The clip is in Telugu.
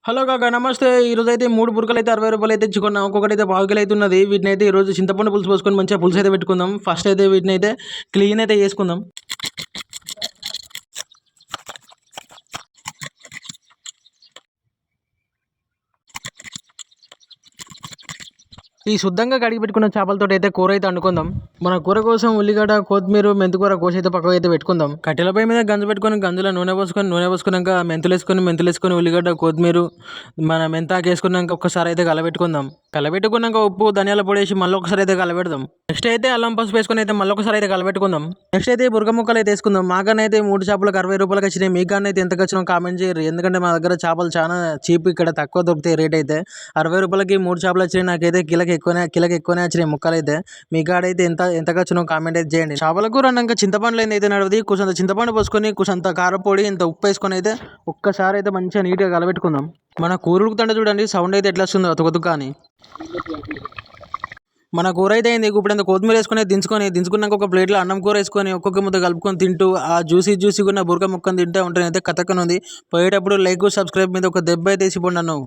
హలో కాకా నమస్తే. ఈరోజు అయితే 3 బుర్కలు అయితే 60 రూపాయలు అయితే ఇచ్చుకున్నాం. ఒక్కొక్కటి అయితే 1/2 కిలో అయితే ఉన్నది. వీటిని అయితే ఈరోజు చింతపండు పులుసు పోసుకొని మంచిగా పులుసు అయితే పెట్టుకుందాం. ఫస్ట్ అయితే వీటిని అయితే క్లీన్ అయితే చేసుకుందాం. ఈ శుద్ధంగా కడిగి పెట్టుకున్న చేపలతో అయితే కూర అయితే వండుకుందాం. మన కూర కోసం ఉల్లిగడ్డ, కొత్తిమీర, మెంతికూర కోసి అయితే పక్కకు అయితే పెట్టుకుందాం. కట్టెలపై మీద గంజు పెట్టుకొని గంజులో నూనె పోసుకున్నాక మెంతులు వేసుకొని ఉల్లిగడ్డ, కొత్తిమీర, మన మెంతాకు వేసుకున్నాక ఒక్కసారి అయితే కలబెట్టుకుందాం. కలబెట్టుకున్నాక ఉప్పు, ధనియాల పొడి వేసి మళ్ళీ ఒకసారి అయితే కలబెడదాం. నెక్స్ట్ అయితే అల్లం పసుపు వేసుకొని అయితే మళ్ళీ ఒకసారి అయితే కలబెట్టుకుందాం. నెక్స్ట్ అయితే బురక ముక్కలు అయితే వేసుకుందాం. మాకనైతే 3 చేపలకు 60 రూపాయలకి వచ్చినాయి. మీకన్నా అయితే ఎంతకు వచ్చినా కామెంట్ చేయరు. ఎందుకంటే మా దగ్గర చేపలు చాలా చీప్, ఇక్కడ తక్కువ దొరుకుతాయి. రేట్ అయితే 60 రూపాయలకి 3 చేపలు వచ్చినాయి. నాకైతే కిలోకి ఎక్కువనే వచ్చినాయి ముక్కలు అయితే. మీ కాడైతే ఎంతకు వచ్చినా కామెంట్ అయితే చేయండి. చేపల కూర అన్నాక చింతపండు అయితే నడవది. కొంచెం చింతపండు పోసుకొని కొంచెం కారపొడి, ఇంత ఉప్పు వేసుకొని అయితే ఒక్కసారి అయితే మంచిగా నీట్గా కలబెట్టుకుందాం. మన కూర ఉడుకుతుంటే చూడండి సౌండ్ అయితే ఎట్లా వస్తుందో ఒత్తుకొత్తు కానీ. మన కూర అయితే అయింది. ఇప్పుడు అంత కొత్తిమీర వేసుకొని దించుకున్నాక ఒక ప్లేట్లో అన్నం కూర వేసుకొని ఒక్కొక్క ముద్ద కలుపుకొని తింటూ ఆ జ్యూసీగా ఉన్న బురక ముక్కను తింటే ఉంటే అయితే కథకనుంది. పోయేటప్పుడు లైక్, సబ్స్క్రైబ్ మీద ఒక దెబ్బ అయితే వేసిపోండి అన్నావు.